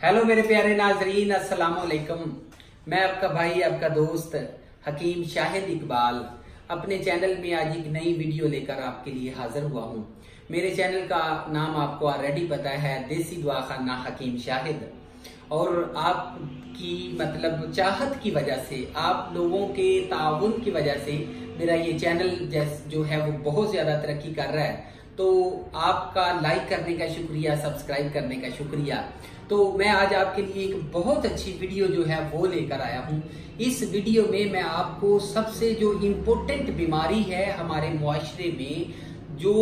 Hello मेरे प्यारे नाजरीन, अस्सलाम वालेकुम। मैं आपका भाई, आपका दोस्त हकीम शाहिद इकबाल अपने चैनल में आज एक नई वीडियो लेकर आपके लिए हाजिर हुआ हूँ। मेरे चैनल का नाम आपको ऑलरेडी पता है, देसी दुआ खाना हकीम शाहिद। और आपकी चाहत की वजह से, आप लोगों के ताउन की वजह से मेरा ये चैनल जो है वो बहुत ज्यादा तरक्की कर रहा है। तो आपका लाइक करने का शुक्रिया, सब्सक्राइब करने का शुक्रिया। तो मैं आज आपके लिए एक बहुत अच्छी वीडियो जो है वो लेकर आया हूँ। इस वीडियो में मैं आपको सबसे जो इम्पोर्टेंट बीमारी है हमारे मुआशरे में, जो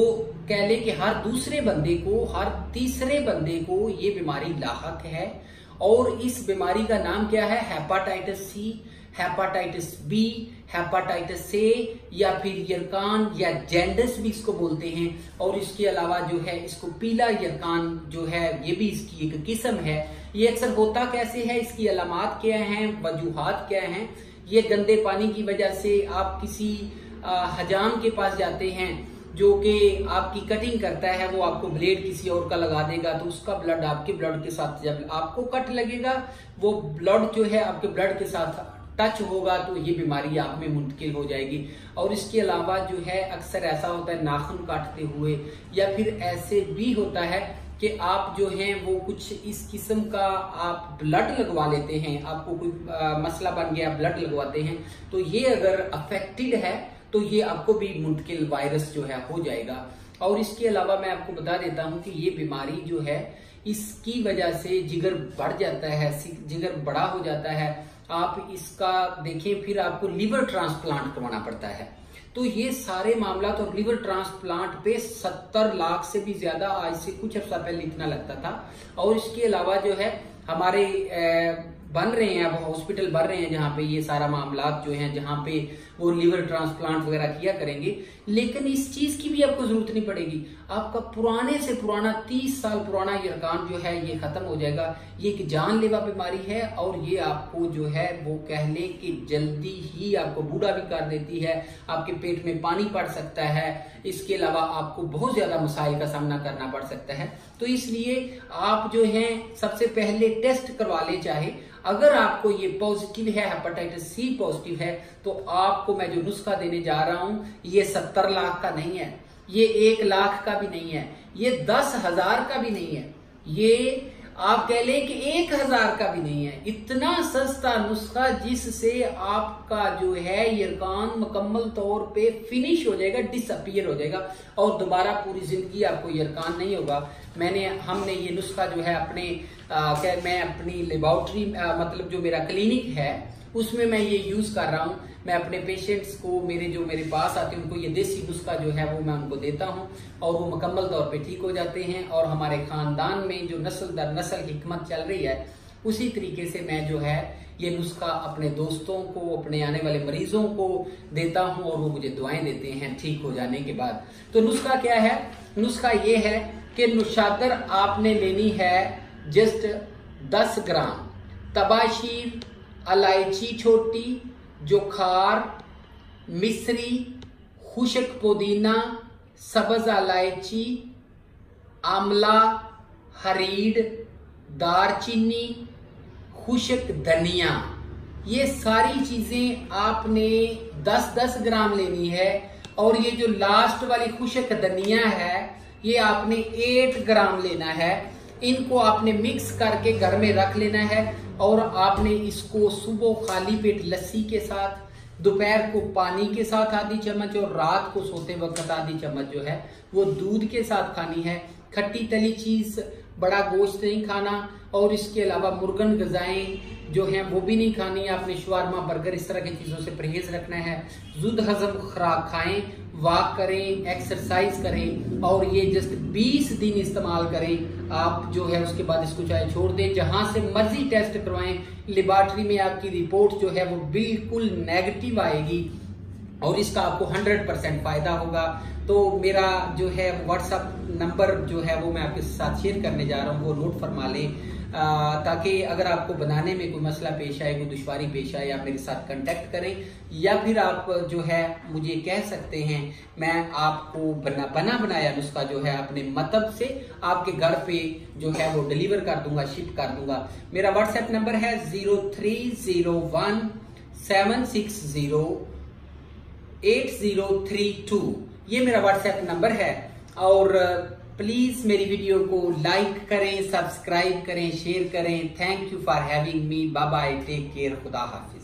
कह ले कि हर दूसरे बंदे को, हर तीसरे बंदे को ये बीमारी लाहक है। और इस बीमारी का नाम क्या है? Hepatitis C, hepatitis B, hepatitis A, या फिर यरकान या जैंडिस भी इसको बोलते हैं। और इसके अलावा जो है इसको पीला यरकान जो है, ये भी इसकी एक किस्म है। ये अक्सर होता कैसे है, इसकी अलामात क्या हैं, वजूहात क्या हैं? ये गंदे पानी की वजह से आप किसी हजाम के पास जाते हैं जो कि आपकी कटिंग करता है, वो आपको ब्लेड किसी और का लगा देगा, तो उसका ब्लड आपके ब्लड के साथ, जब आपको कट लगेगा वो ब्लड जो है आपके ब्लड के साथ टच होगा तो ये बीमारी आप में मुंतकिल हो जाएगी। और इसके अलावा जो है अक्सर ऐसा होता है नाखून काटते हुए, या फिर ऐसे भी होता है कि आप जो हैं वो कुछ इस किस्म का आप ब्लड लगवा लेते हैं, आपको कोई मसला बन गया, ब्लड लगवाते हैं, तो ये अगर अफेक्टेड है तो ये आपको भी मुंतकिल वायरस जो है हो जाएगा। और इसके अलावा मैं आपको बता देता हूं कि ये बीमारी जो है इसकी वजह से जिगर बढ़ जाता है, जिगर बड़ा हो जाता है। आप इसका देखें, फिर आपको लिवर ट्रांसप्लांट करवाना पड़ता है। तो ये सारे मामला, तो लिवर ट्रांसप्लांट पे 70 लाख से भी ज्यादा आज से कुछ अर्सा पहले इतना लगता था। और इसके अलावा जो है हमारे बन रहे हैं, अब हॉस्पिटल बन रहे हैं जहां पे ये सारा मामला जो है, जहां पे वो लिवर ट्रांसप्लांट वगैरह किया करेंगे। लेकिन इस चीज की भी आपको जरूरत नहीं पड़ेगी। आपका पुराने से पुराना 30 साल पुराना यरकान जो है ये खत्म हो जाएगा। ये एक जानलेवा बीमारी है और ये आपको जो है वो कह ले कि जल्दी ही आपको बूढ़ा भी कर देती है, आपके पेट में पानी पड़ सकता है। इसके अलावा आपको बहुत ज्यादा मसाइल का सामना करना पड़ सकता है। तो इसलिए आप जो है सबसे पहले टेस्ट करवा ले। चाहे अगर आपको ये पॉजिटिव है, हेपेटाइटिस सी पॉजिटिव है, तो आपको मैं जो नुस्खा देने जा रहा हूं ये 70 लाख का नहीं है, ये 1 लाख का भी नहीं है, ये 10,000 का भी नहीं है, ये आप कह लें कि 1,000 का भी नहीं है। इतना सस्ता नुस्खा जिससे आपका जो है यरकान मुकम्मल तौर पे फिनिश हो जाएगा, डिसअपीयर हो जाएगा और दोबारा पूरी जिंदगी आपको यरकान नहीं होगा। हमने ये नुस्खा जो है मैं अपनी लेबोरेटरी जो मेरा क्लिनिक है उसमें मैं ये यूज कर रहा हूँ। मैं अपने पेशेंट्स को, मेरे पास आते हैं, उनको ये देसी नुस्खा जो है वो मैं उनको देता हूँ और वो मुकम्मल तौर पे ठीक हो जाते हैं। और हमारे खानदान में जो नस्ल दर नस्ल हिकमत चल रही है, उसी तरीके से मैं जो है ये नुस्खा अपने दोस्तों को, अपने आने वाले मरीजों को देता हूँ और वो मुझे दुआएं देते हैं ठीक हो जाने के बाद। तो नुस्खा क्या है? नुस्खा ये है कि नुशादर आपने लेनी है जस्ट 10 ग्राम, तबाशीर, इलायची छोटी, जोखार, मिश्री, खुशक पुदीना, सब्ज इलायची, आंवला, हरीड़, दारचीनी, खुशक धनिया, ये सारी चीजें आपने 10-10 ग्राम लेनी है। और ये जो लास्ट वाली खुशक धनिया है ये आपने 8 ग्राम लेना है। इनको आपने मिक्स करके घर में रख लेना है और आपने इसको सुबह खाली पेट लस्सी के साथ, दोपहर को पानी के साथ आधी चम्मच और रात को सोते वक्त आधी चम्मच जो है वो दूध के साथ खानी है। खट्टी तली चीज, बड़ा गोश्त नहीं खाना। और इसके अलावा मुर्गन गजाएं जो हैं वो भी नहीं खानी। आपने शवारमा, बर्गर, इस तरह की चीजों से परहेज रखना है। जुद हजम खुराक खाएं, वॉक करें, एक्सरसाइज करें और ये जस्ट 20 दिन इस्तेमाल करें। आप जो है उसके बाद इसको चाहे छोड़ दें, जहां से मर्जी टेस्ट करवाएं, लेबोरेटरी में आपकी रिपोर्ट जो है वो बिल्कुल नेगेटिव आएगी। और इसका आपको 100% फायदा होगा। तो मेरा जो है व्हाट्सएप नंबर जो है वो मैं आपके साथ शेयर करने जा रहा हूँ, वो नोट फरमा लें, ताकि अगर आपको बनाने में कोई मसला पेश आए, कोई दुश्वारी पेश आए, आप मेरे साथ कांटेक्ट करें, या फिर आप जो है मुझे कह सकते हैं, मैं आपको बना बनाया नुस्खा जो है अपने मतलब से आपके घर पे जो है वो डिलीवर कर दूंगा, शिप कर दूंगा। मेरा व्हाट्सएप नंबर है 0301-760-8032। ये मेरा व्हाट्सएप नंबर है। और प्लीज मेरी वीडियो को लाइक करें, सब्सक्राइब करें, शेयर करें। Thank you for having me. Bye bye, take care, खुदा हाफिज।